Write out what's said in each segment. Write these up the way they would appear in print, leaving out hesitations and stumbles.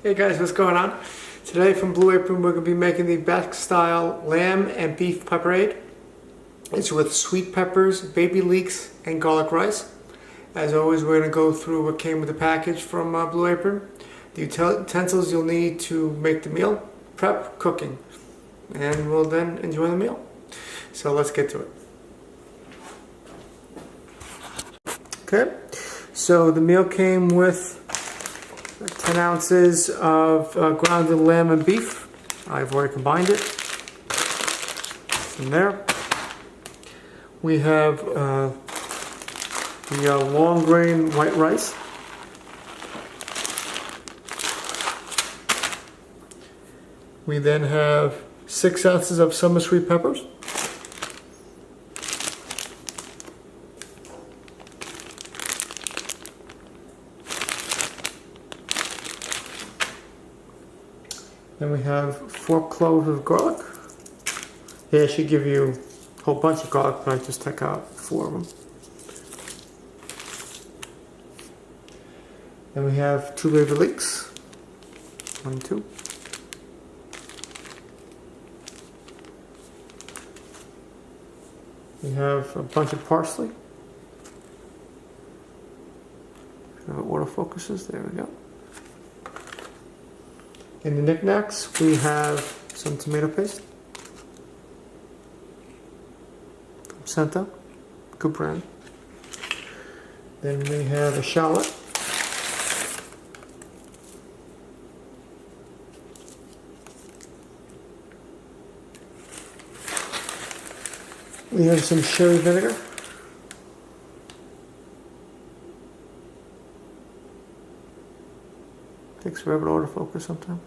Hey guys, what's going on? Today from Blue Apron we're going to be making the Basque-Style lamb and beef piperade. It's with sweet peppers, baby leeks, and garlic rice. As always, we're going to go through what came with the package from Blue Apron, the utensils you'll need to make the meal, prep, cooking, and we'll then enjoy the meal. So let's get to it. Okay, so the meal came with 10 ounces of grounded lamb and beef. I've already combined it. In there. We have the long grain white rice. We then have 6 ounces of summer sweet peppers. Then we have 4 cloves of garlic. They actually give you a whole bunch of garlic, but I just took out 4 of them. Then we have 2 baby leeks. 1 and 2. We have a bunch of parsley. Autofocuses, there we go. In the knickknacks, we have some tomato paste from Senta, good brand. Then we have a shallot. We have some sherry vinegar. Takes forever to autofocus sometimes.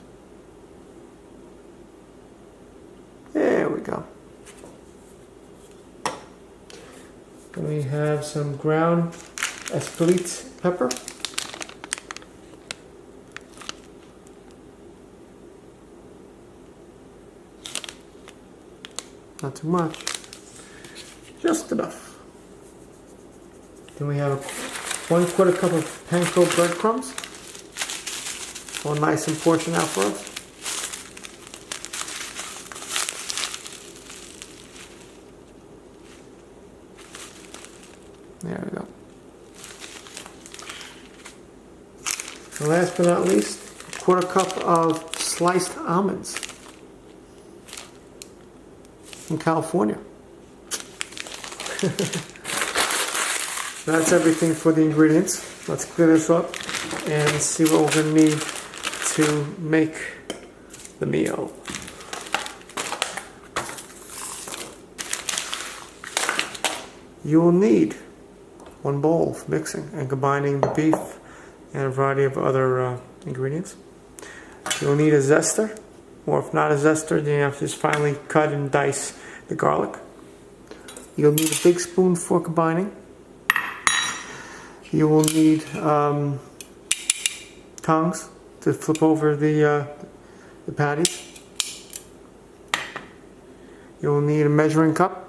There we go. Then we have some ground espelette pepper. Not too much. Just enough. Then we have 1/4 cup of panko breadcrumbs. All nice and portioned out for us. There we go. And last but not least, 1/4 cup of sliced almonds from California. That's everything for the ingredients. Let's clear this up and see what we're going to need to make the meal. You will need 1 bowl for mixing and combining the beef and a variety of other ingredients. You'll need a zester, or if not a zester, then you have to just finely cut and dice the garlic. You'll need a big spoon for combining. You will need tongs to flip over the patties. You'll need a measuring cup.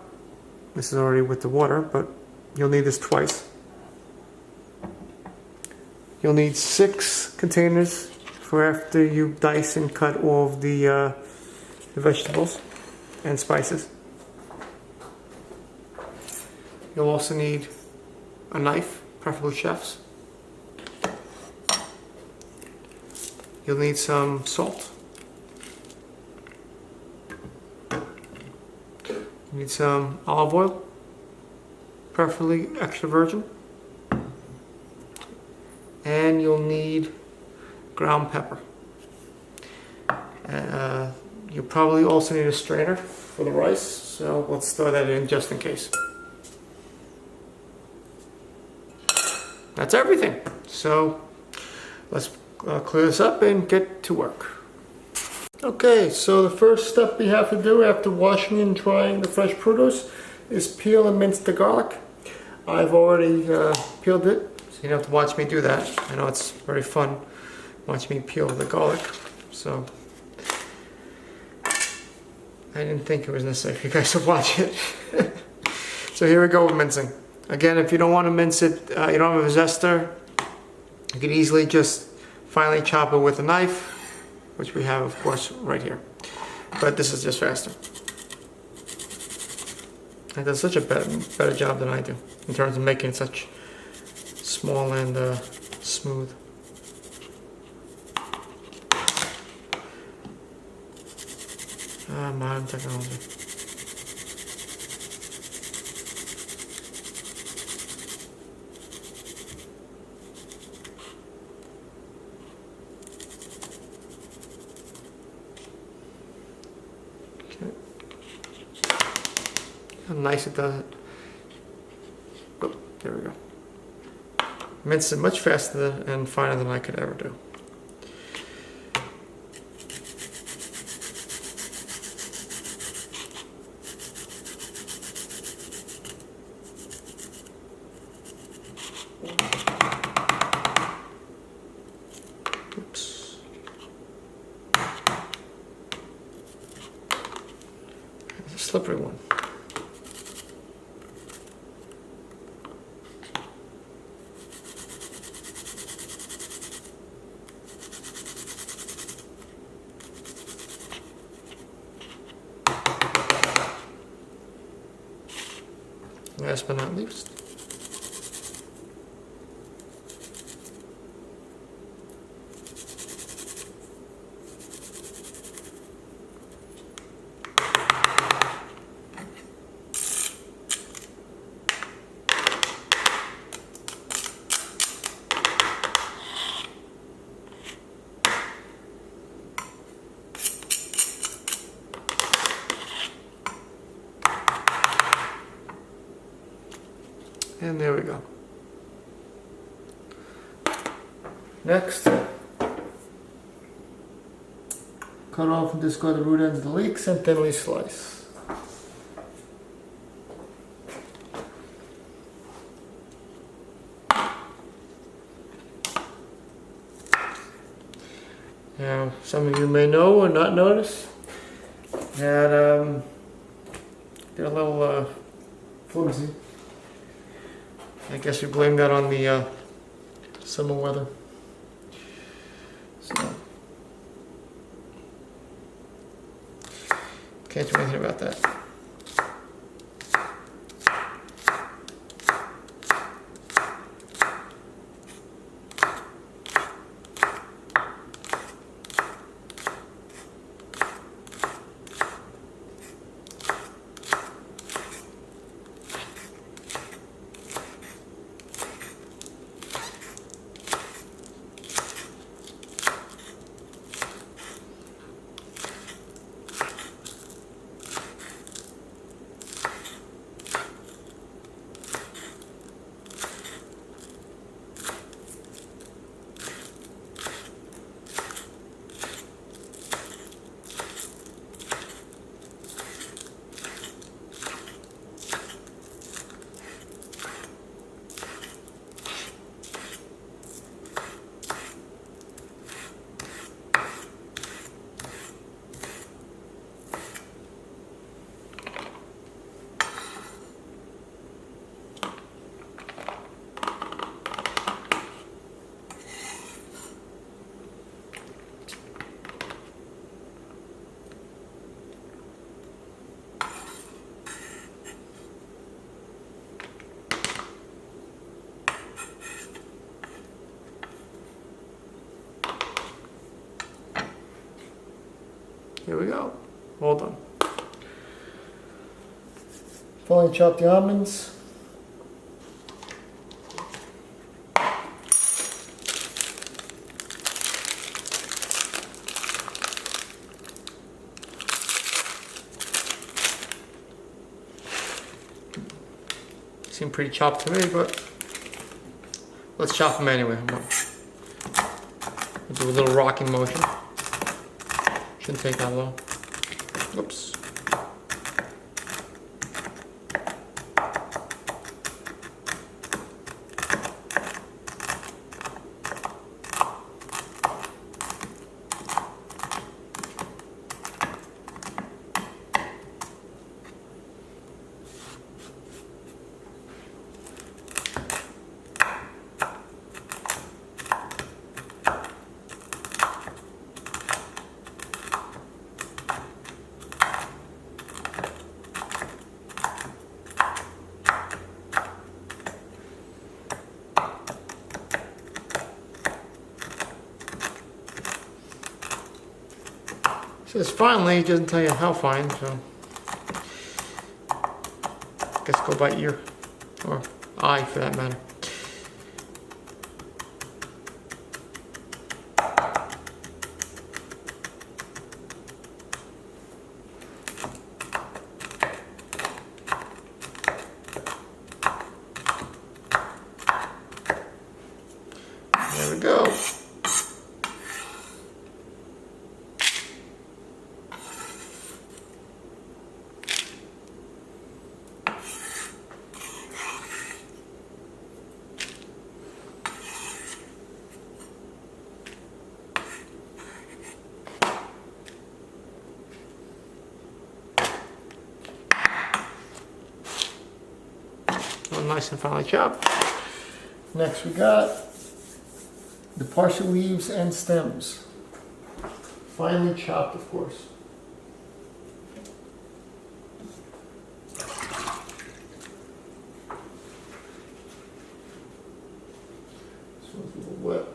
This is already with the water, but you'll need this twice. You'll need 6 containers for after you dice and cut all of the vegetables and spices. You'll also need a knife, preferably chef's. You'll need some salt. You need some olive oil, preferably extra virgin. And you'll need ground pepper. You'll probably also need a strainer for the rice, so let's throw that in just in case. That's everything. So let's clear this up and get to work. Okay, so the first step we have to do after washing and drying the fresh produce is peel and mince the garlic. I've already peeled it, so you don't have to watch me do that. I know it's very fun watching me peel the garlic, so I didn't think it was necessary for you guys to watch it. So here we go with mincing. Again, if you don't want to mince it, you don't have a zester, you can easily just finely chop it with a knife. which we have, of course, right here. But this is just faster. It does such a better job than I do in terms of making it such small and smooth. Modern technology. Okay. How nice it does it. Oh, there we go. Mince it much faster and finer than I could ever do. Oops. It's a slippery one. Last but not least, and there we go. Next, cut off and discard the root ends of the leeks and thinly slice. Now, some of you may know or not notice that they're a little flimsy. I guess we blame that on the summer weather. So, can't do anything about that. Here we go. All done. Finally chop the almonds. Seem pretty chopped to me, but let's chop them anyway. We'll do a little rocking motion. Shouldn't take that long. Oops. says finely, it doesn't tell you how fine, so I guess go by ear, or eye for that matter. There we go. Nice and finely chopped. Next we got the parsley leaves and stems. Finely chopped, of course. This one's a little wet.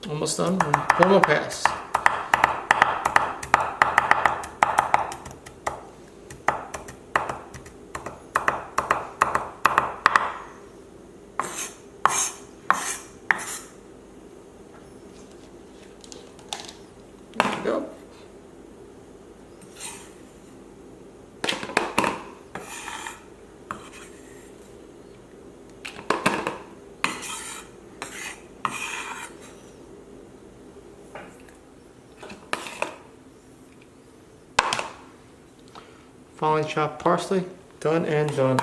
Almost done. One more pass. There we go. Finely chopped parsley, done and done.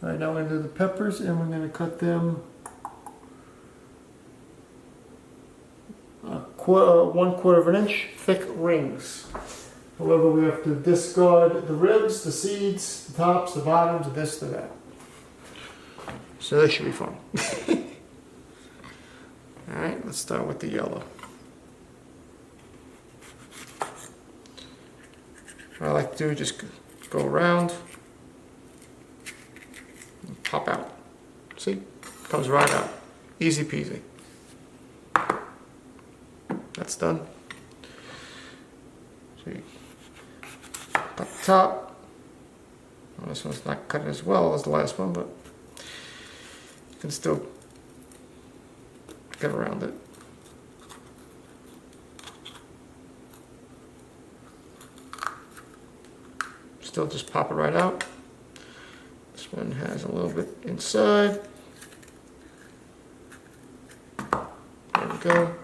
Alright, now we're going to do the peppers and we're going to cut them 1/4 of an inch thick rings. However, we have to discard the ribs, the seeds, the tops, the bottoms, the this, the that. So this should be fun. Alright, let's start with the yellow. What I like to do is just go around and pop out. See? Comes right out. Easy peasy. That's done. See? Cut the top. Well, this one's not cut as well as the last one, but you can still get around it. Still just pop it right out. This one has a little bit inside. There we go.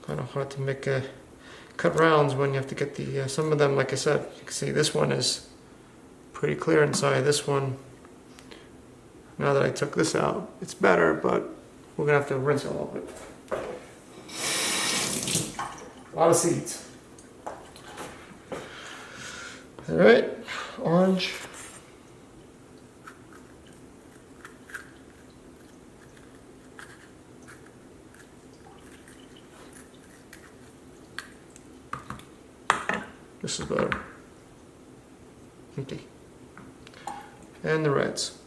Kind of hard to make cut rounds when you have to get the, some of them, like I said, you can see this one is pretty clear inside. This one, now that I took this out, it's better, but we're gonna have to rinse it a little bit. A lot of seeds. All right, orange. This is better. Empty. And the reds.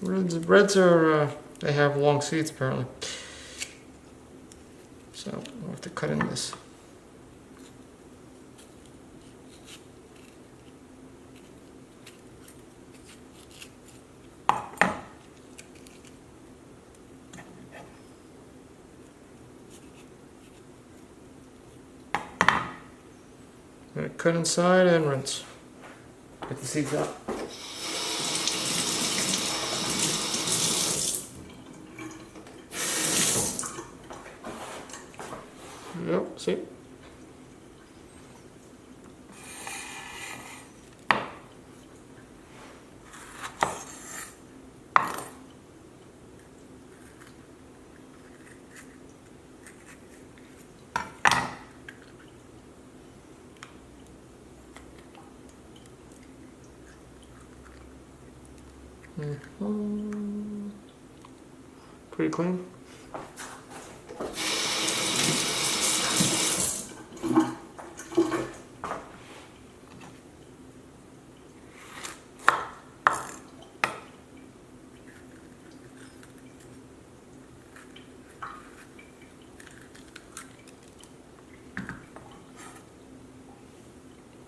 Reds are, they have long seeds apparently. So I'll have to cut in this. I'm going to cut inside and rinse. Get the seeds out. Yep, see? Pretty clean.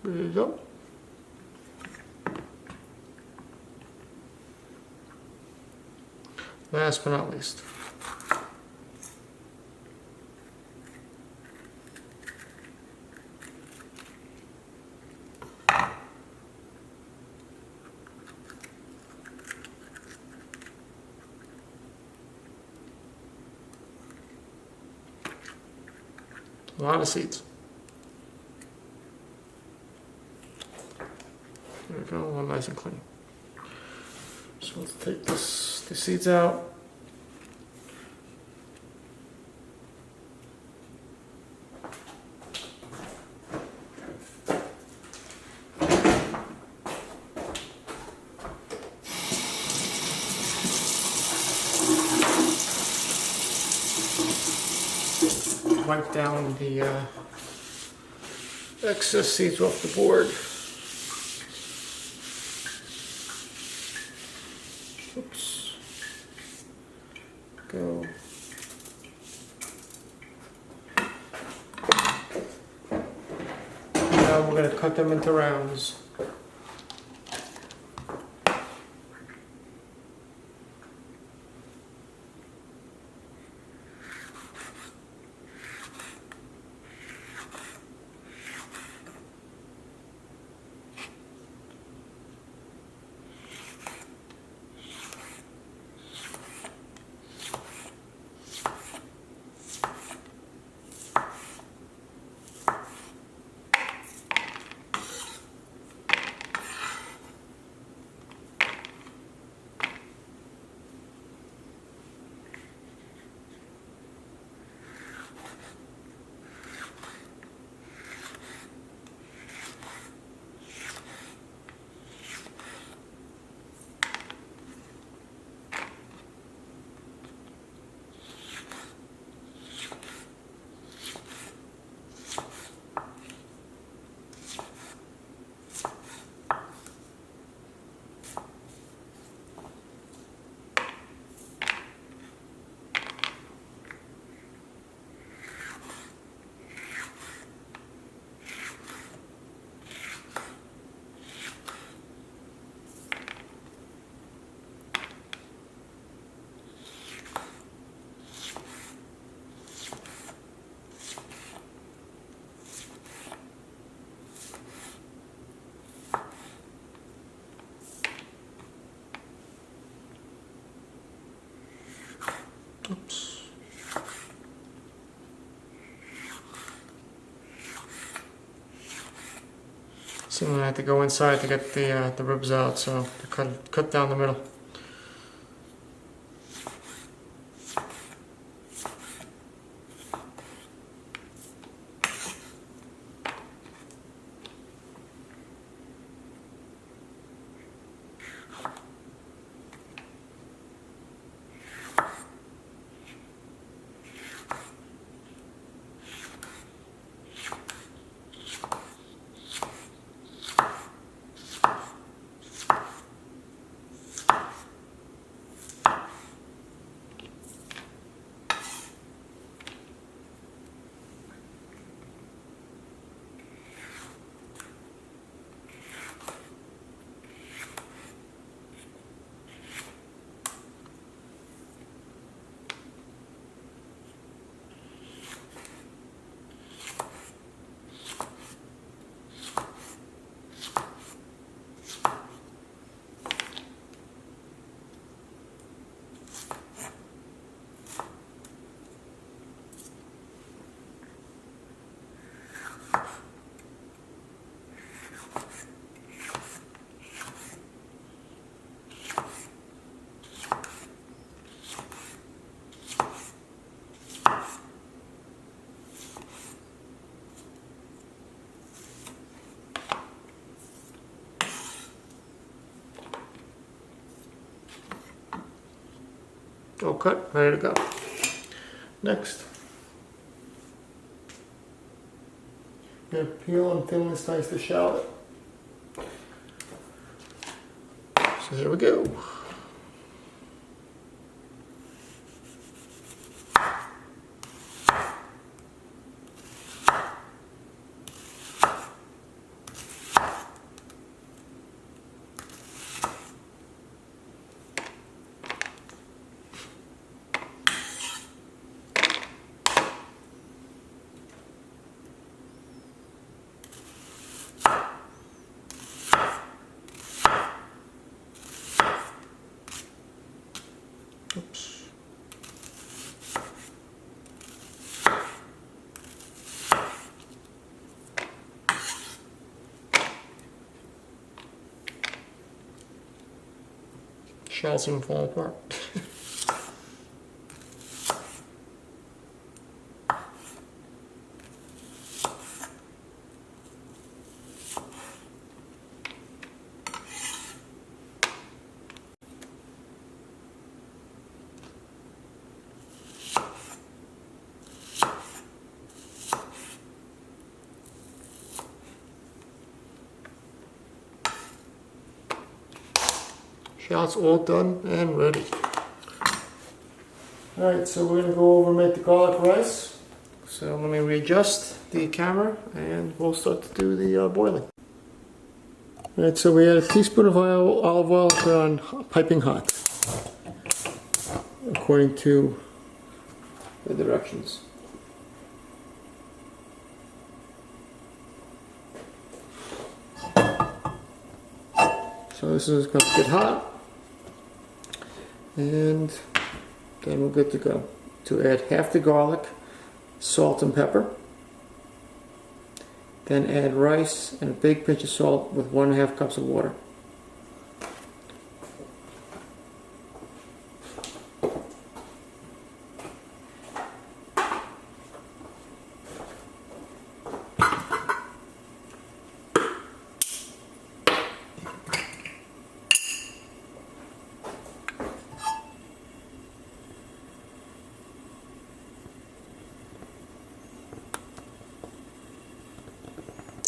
There you go. Last but not least. A lot of seeds. There we go, all nice and clean. So let's take the seeds out. Wipe down the excess seeds off the board. Oops. Go. Now we're going to cut them into rounds. Oops. So I'm gonna have to go inside to get the ribs out, so to cut down the middle. all cut, ready to go. Next, I'm going to peel and thinly slice the shallot. So here we go. Oops. Shallot's even falling apart. Shallot's all done and ready. Alright, so we're going to go over and make the garlic rice. So let me readjust the camera and we'll start to do the boiling. Alright, so we add a teaspoon of olive oil, put on piping hot, according to the directions. So this is going to get hot. And then we're good to go. To add half the garlic, salt and pepper. Then add rice and a big pinch of salt with 1.5 cups of water.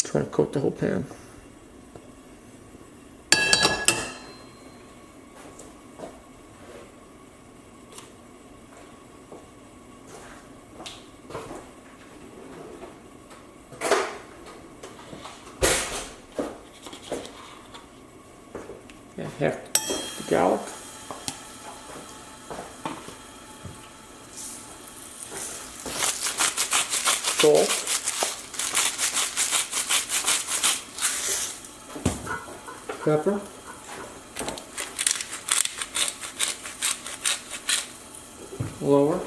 Try to coat the whole pan. And half the gallo. Salt. Pepper, lower,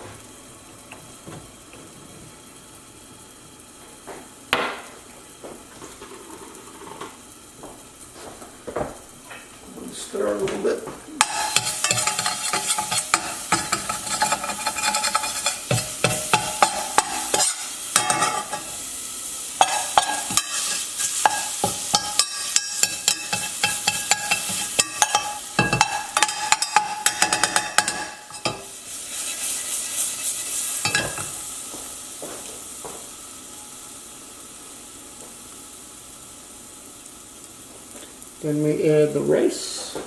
stir a little bit. Then we add the rice.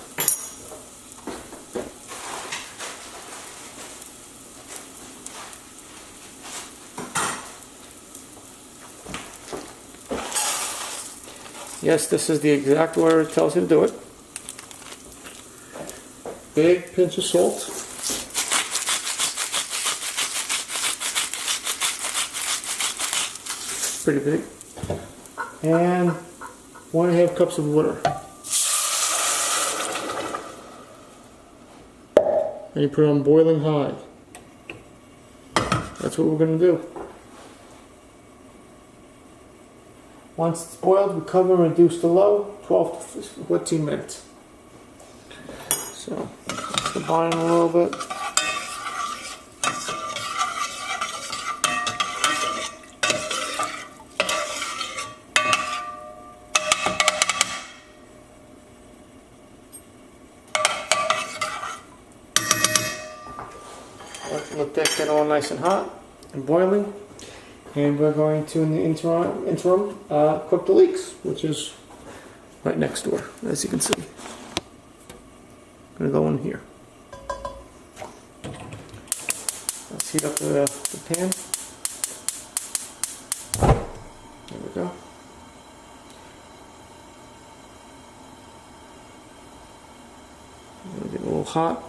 Yes, this is the exact order it tells you to do it. Big pinch of salt. Pretty big. And 1.5 cups of water. And you put it on boiling high. That's what we're going to do. Once it's boiled, we cover and reduce to low, 12 to 14 minutes. So, combine a little bit. that get all nice and hot and boiling. And we're going to, in the interim, cook the leeks, which is right next door, as you can see. I'm going to go in here. Let's heat up the pan. There we go. It'll get a little hot.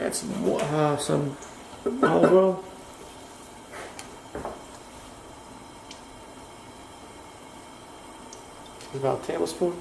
Add some olive oil. About a tablespoon.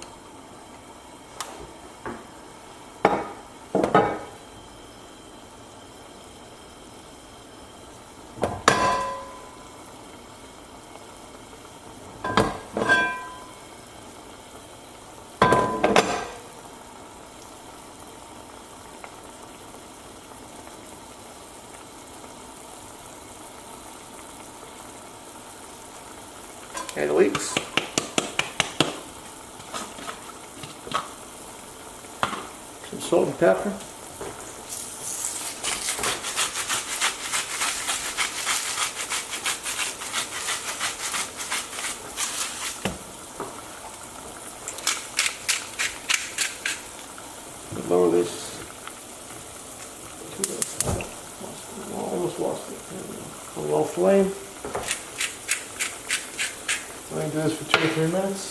Add the leeks. Some salt and pepper. Lower this to the, almost lost it. A low flame. We're going to do this for 2 or 3 minutes.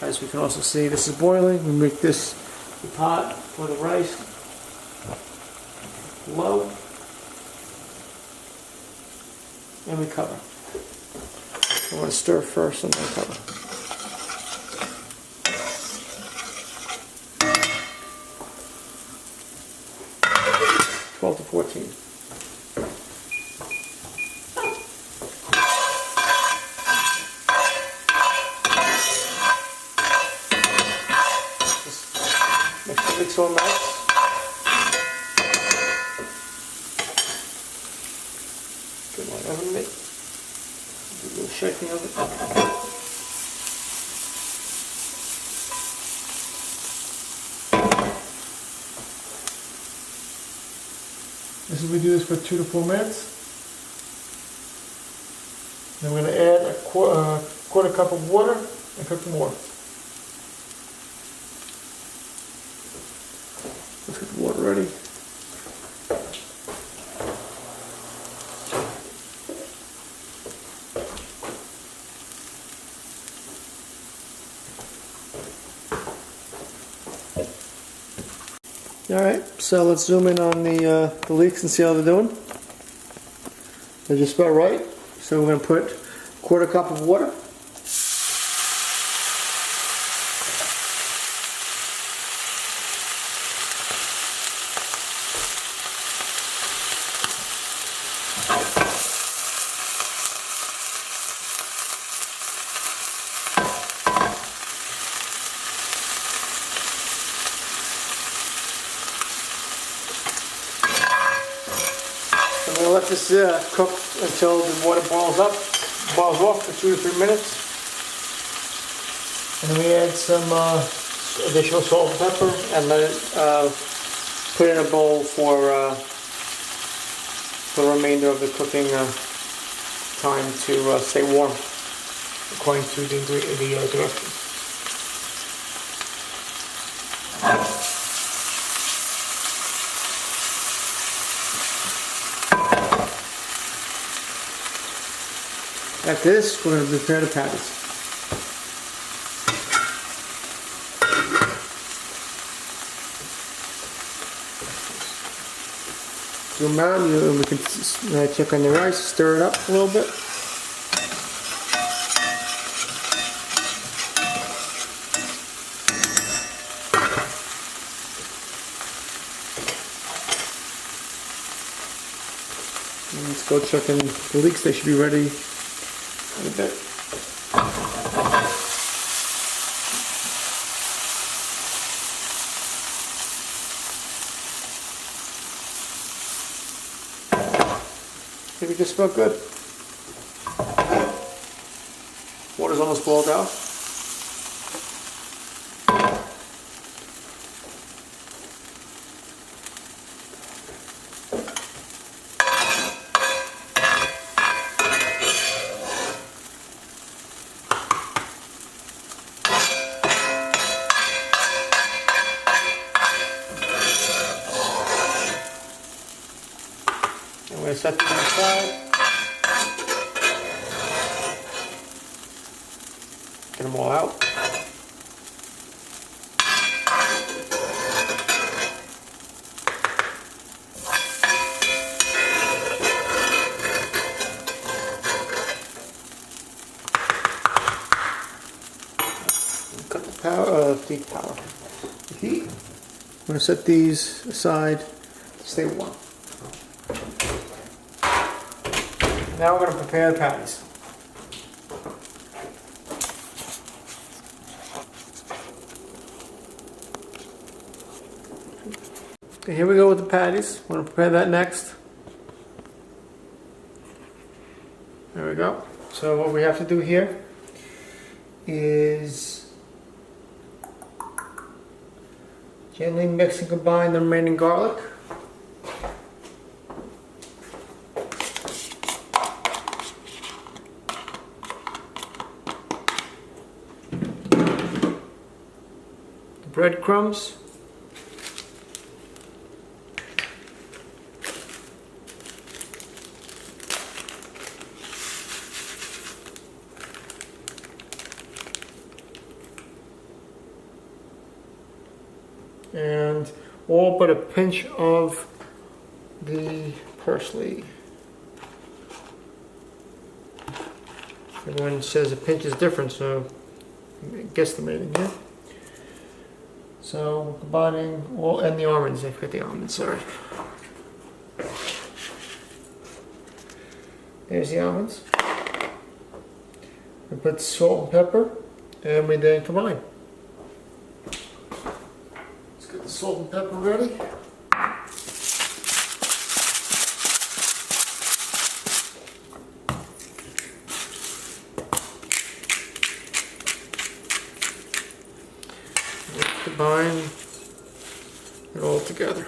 As we can also see, this is boiling. We make this the pot for the rice low, and we cover. I want to stir first and then cover. $12 to $14. Mix all nice. Good one, oven mitt. Do a little shaking of it. This is we do this for 2 to 4 minutes. Then we're going to add a quarter cup of water and cook more. Let's get the water ready. Alright, so let's zoom in on the leeks and see how they're doing. They're just about right. So we're going to put a quarter cup of water. I'm going to let this cook until the water boils off for 2 to 3 minutes. And then we add some additional salt and pepper and let it put in a bowl for the remainder of the cooking time to stay warm, according to the directions. After this, we're going to prepare the patties. Zoom out, and we can check on the rice, stir it up a little bit. go check in the leeks. They should be ready in a bit. Maybe just smell good. Water's almost boiled out. I'm going to set them aside. Get them all out. Cut the power, the heat. I'm going to set these aside to stay warm. Now we're going to prepare the patties. Okay, here we go with the patties. We're going to prepare that next. There we go. So what we have to do here is gently mix and combine the remaining garlic. Breadcrumbs, and all but a pinch of the parsley. Everyone says a pinch is different, so I'm guesstimating here. So we're combining all, and the almonds. I forgot the almonds, sorry. There's the almonds. We put salt and pepper, and we then combine. Let's get the salt and pepper ready. Combine it all together.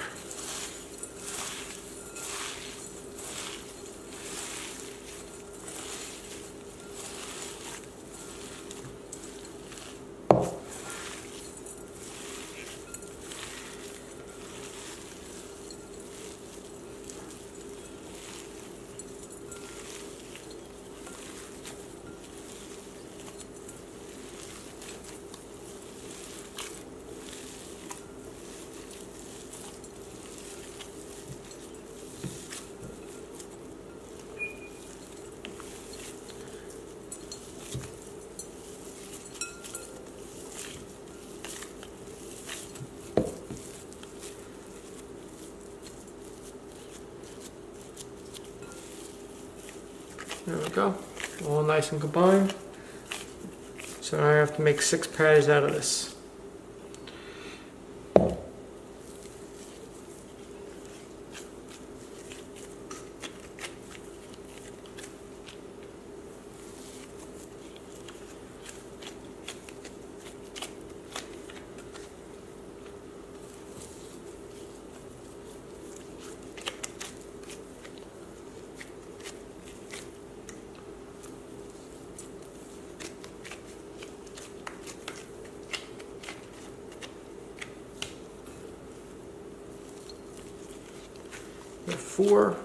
There we go, all nice and combined. So I have to make 6 patties out of this. We have 4.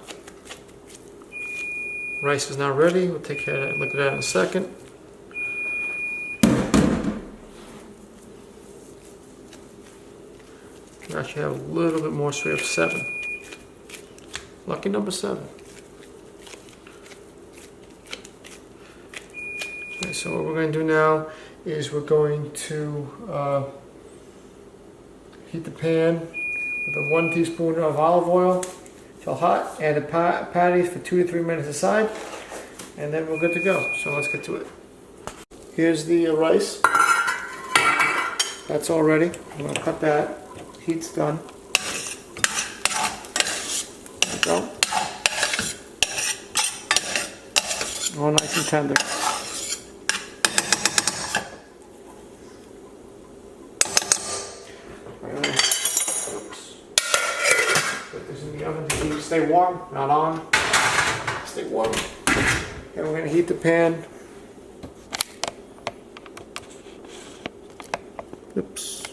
Rice is now ready. We'll take care of that, look at that in a second. We actually have a little bit more, so we have 7. Lucky number 7. Okay, so what we're going to do now is we're going to heat the pan with a 1 teaspoon of olive oil. till hot. Add the patties for 2 to 3 minutes aside, and then we're good to go. So let's get to it. Here's the rice. That's all ready. I'm going to cut that. Heat's done. There we go. All nice and tender. Put this in the oven to keep stay warm, not on. Stay warm. And we're going to heat the pan. Oops.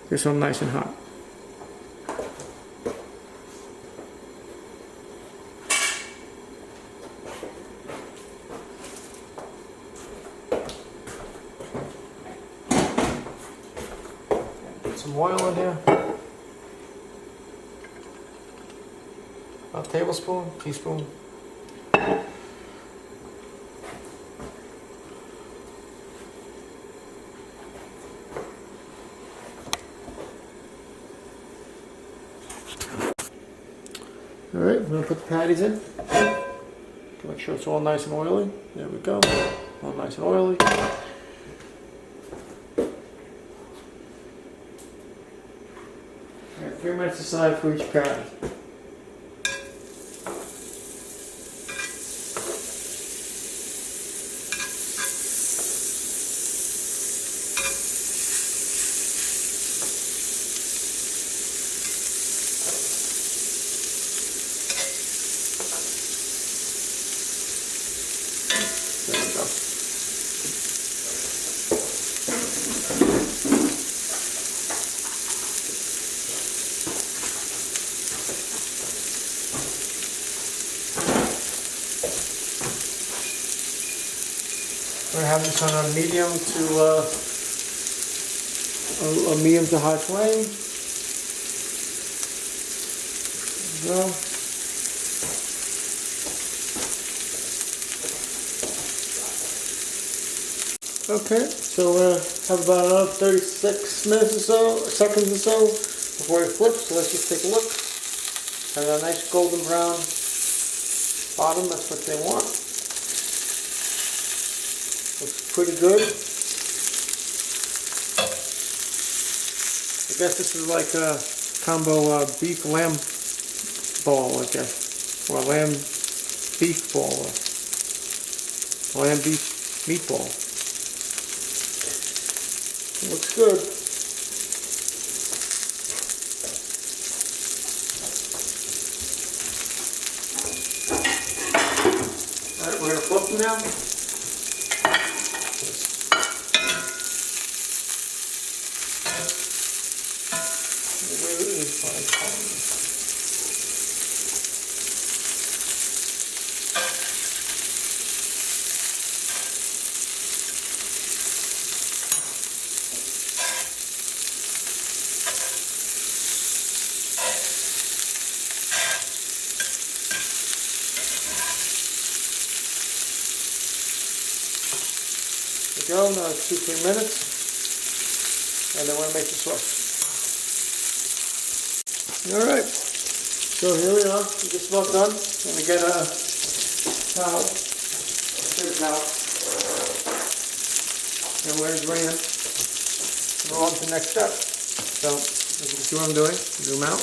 This one nice and hot. Put some oil in here. A tablespoon, teaspoon. Alright, I'm going to put the patties in. Make sure it's all nice and oily. There we go. All nice and oily. Alright, 3 minutes aside for each patty. There we go. We're going to have this on a medium to a medium to high flame. There we go. Okay, so we're going to have about another 36 minutes or so, seconds or so before it flips. So let's just take a look. Have a nice golden brown bottom, that's what they want. Looks pretty good. I guess this is like a combo beef lamb ball, I guess. Or lamb beef ball. Or lamb beef meatball. Looks good. Alright, we're going to flip them now. Go, now 2-3 minutes, and then we're going to make the sauce. Alright, so here we are, we just about done. Let me get a towel, a big towel, and we're going to drain it. We're on to the next step. So, as you can see what I'm doing, zoom out.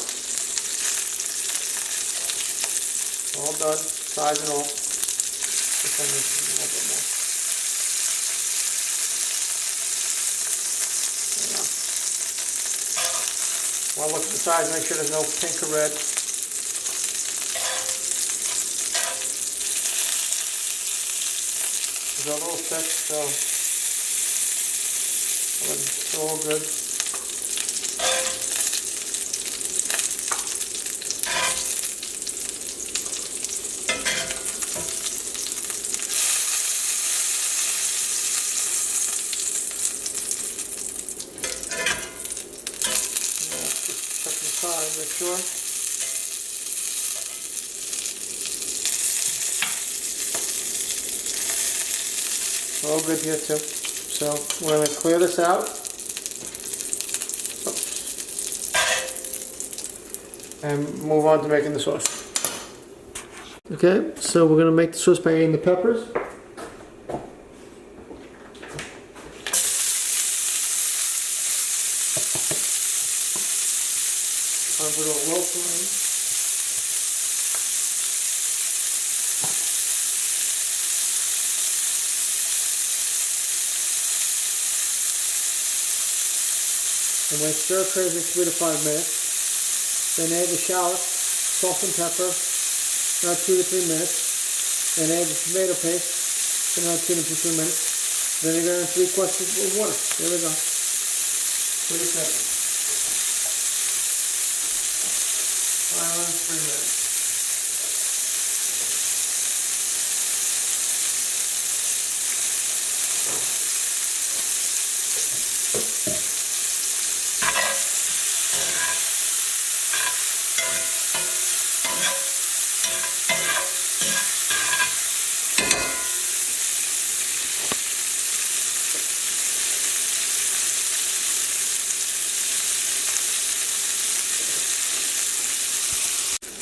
All done, size and all. Just a little bit more. Want to look at the sides, make sure there's no pink or red. It's a little thick, so it's all good. Make sure. All good here too. So we're going to clear this out. Oops. and move on to making the sauce. Okay, so we're going to make the sauce by adding the peppers. I'll put a low flame. And when stir fry for 3 to 5 minutes, then add the shallots, salt and pepper, another 2 to 3 minutes. Then add the tomato paste, another 2 to 3 minutes. Vinegar and 3 quarts of water. There we go. 30 seconds. 3 minutes.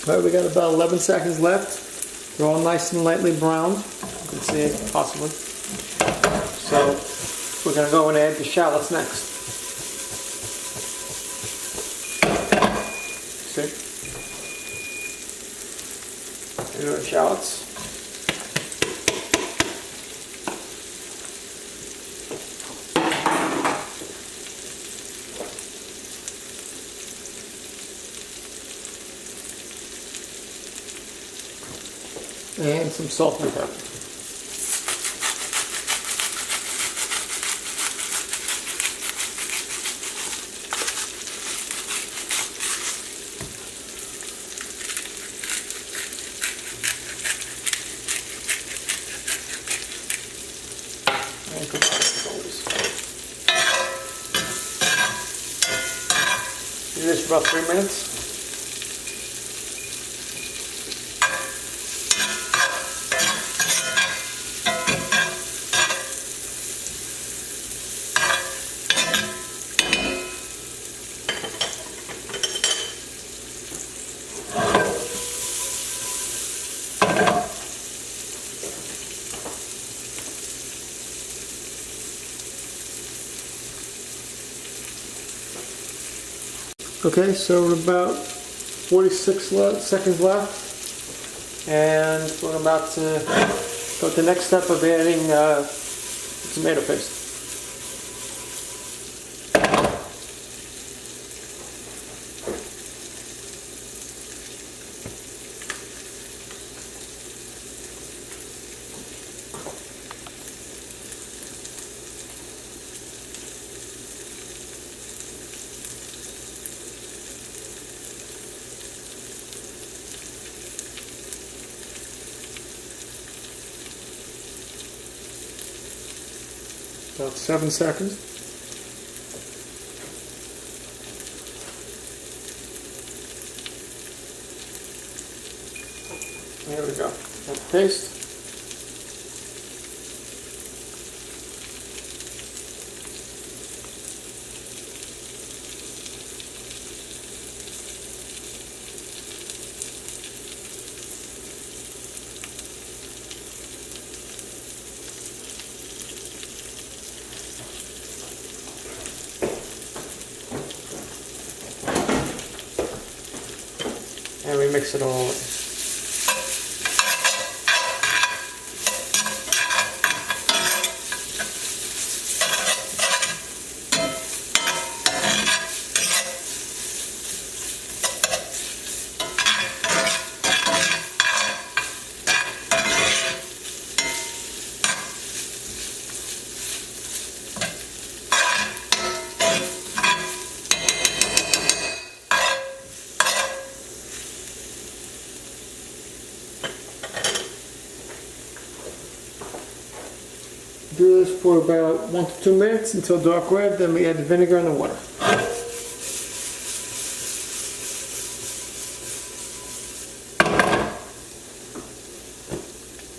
All right, we got about 11 seconds left. They're all nice and lightly browned. You can see it possibly. So we're going to go and add the shallots next. See? Here are the shallots. And some salt and pepper. And combine as always. Do this for about 3 minutes. Okay, so we're about 46 seconds left, and we're about to go to the next step of adding tomato paste. About 7 seconds. There we go. That's the paste. And we mix it all in. Do this for about 1 to 2 minutes until dark red, then we add the vinegar and the water.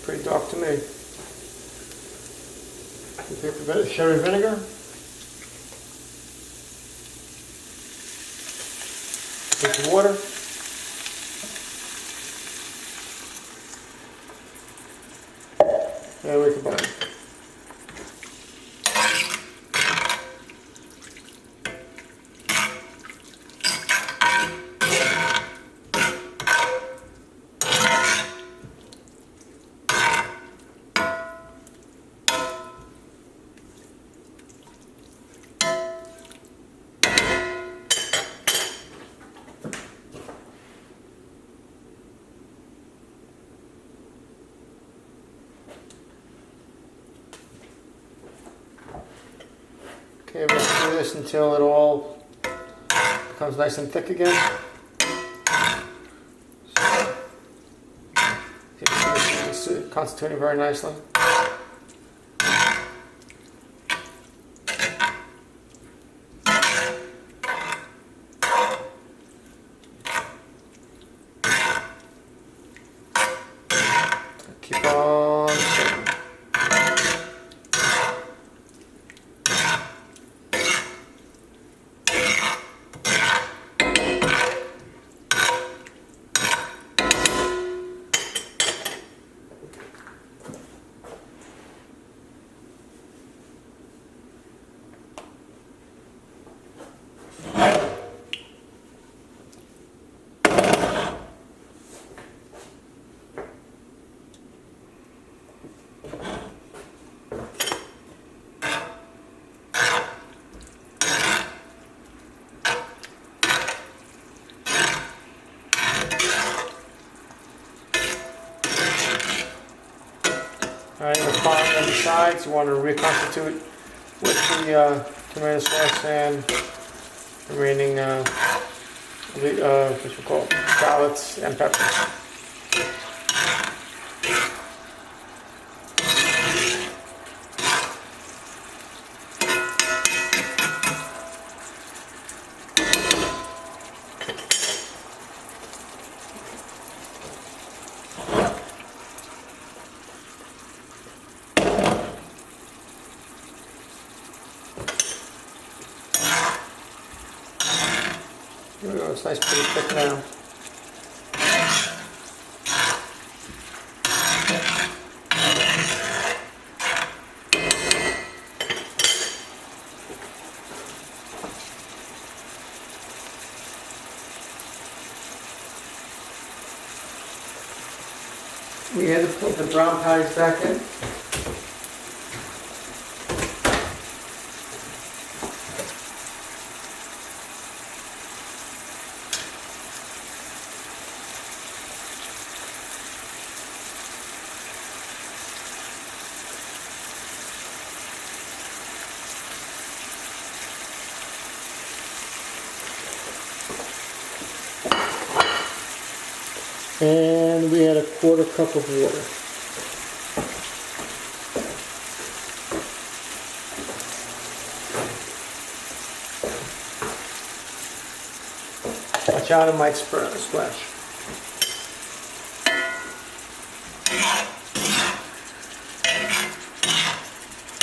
Pretty dark to me. We take the sherry vinegar. Take the water. Okay, we'll do this until it all becomes nice and thick again. It's constituting very nicely. Keep on stirring. Alright, the bottom and the sides, you want to reconstitute with the tomato sauce and remaining what you call it, shallots and peppers. There we go, it's nice, pretty thick now. We had to put the brown patties back in. And we had a quarter cup of water. Watch out, it might splash.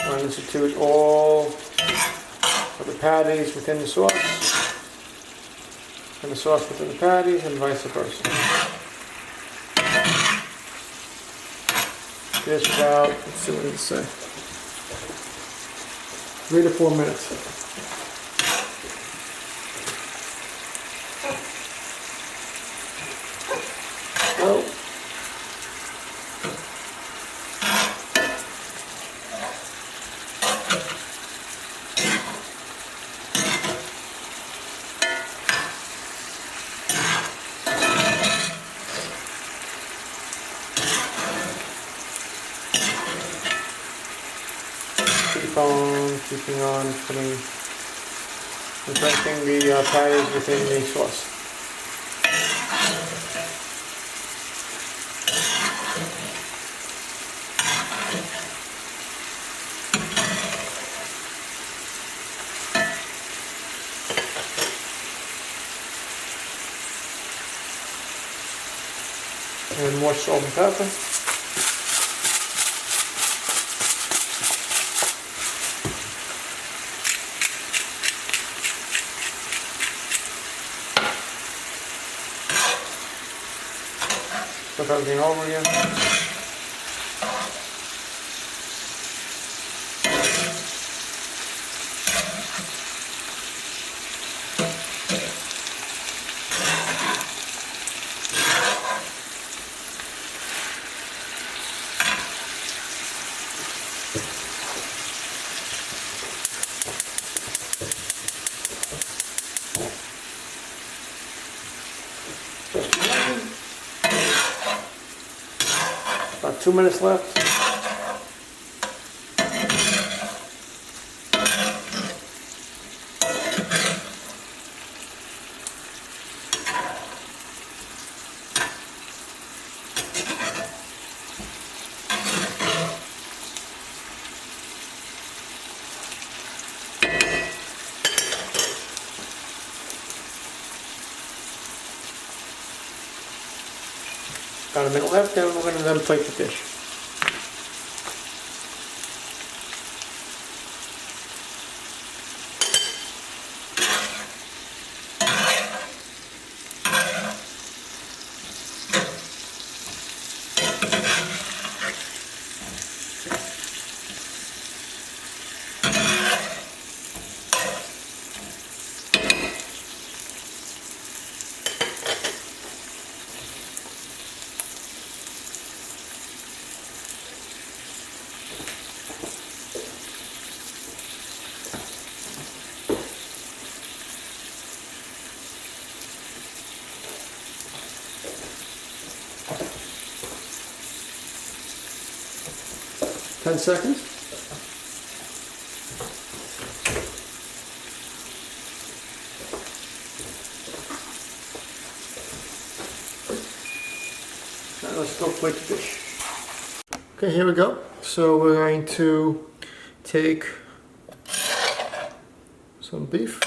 I'll institute all of the patties within the sauce, and the sauce within the patties, and vice versa. This about, let's see what it say, 3 to 4 minutes. Oh. Keeping on putting and drenching the patties within the sauce. And more salt and pepper. Flip everything over again. About 2 minutes left. About a minute left, and we're going to then plate the fish. Ten seconds. Now let's go plate the fish. Okay, here we go. So we're going to take some beef.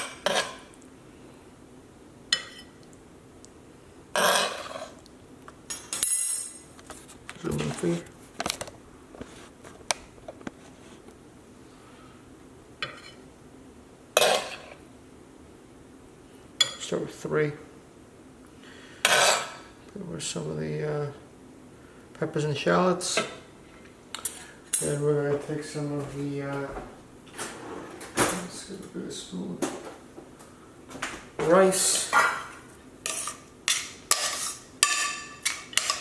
Zoom in for you. Start with 3. Put over some of the peppers and shallots. Then we're going to take some of the, let's get a bit of spoon, rice.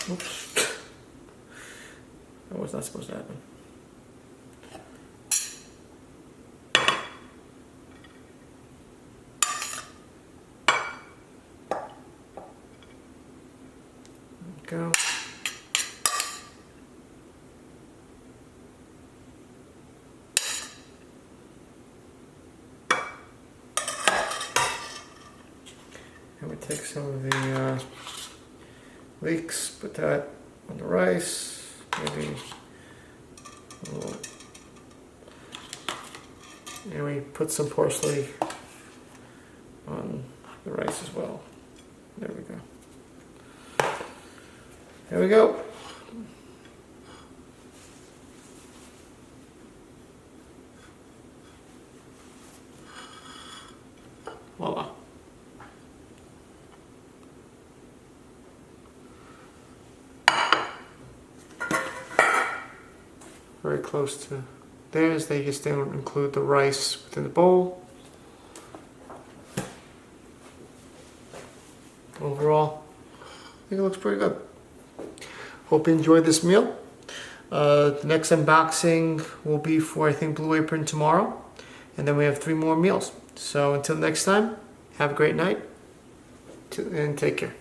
Oops. That was not supposed to happen. Go. And we take some of the leeks, put that on the rice, maybe a little, and we put some parsley on the rice as well. There we go. There we go. Voila. Very close to theirs. They just didn't include the rice within the bowl. Overall, I think it looks pretty good. Hope you enjoyed this meal. The next unboxing will be for, I think, Blue Apron tomorrow. And then we have 3 more meals. So until next time, have a great night and take care.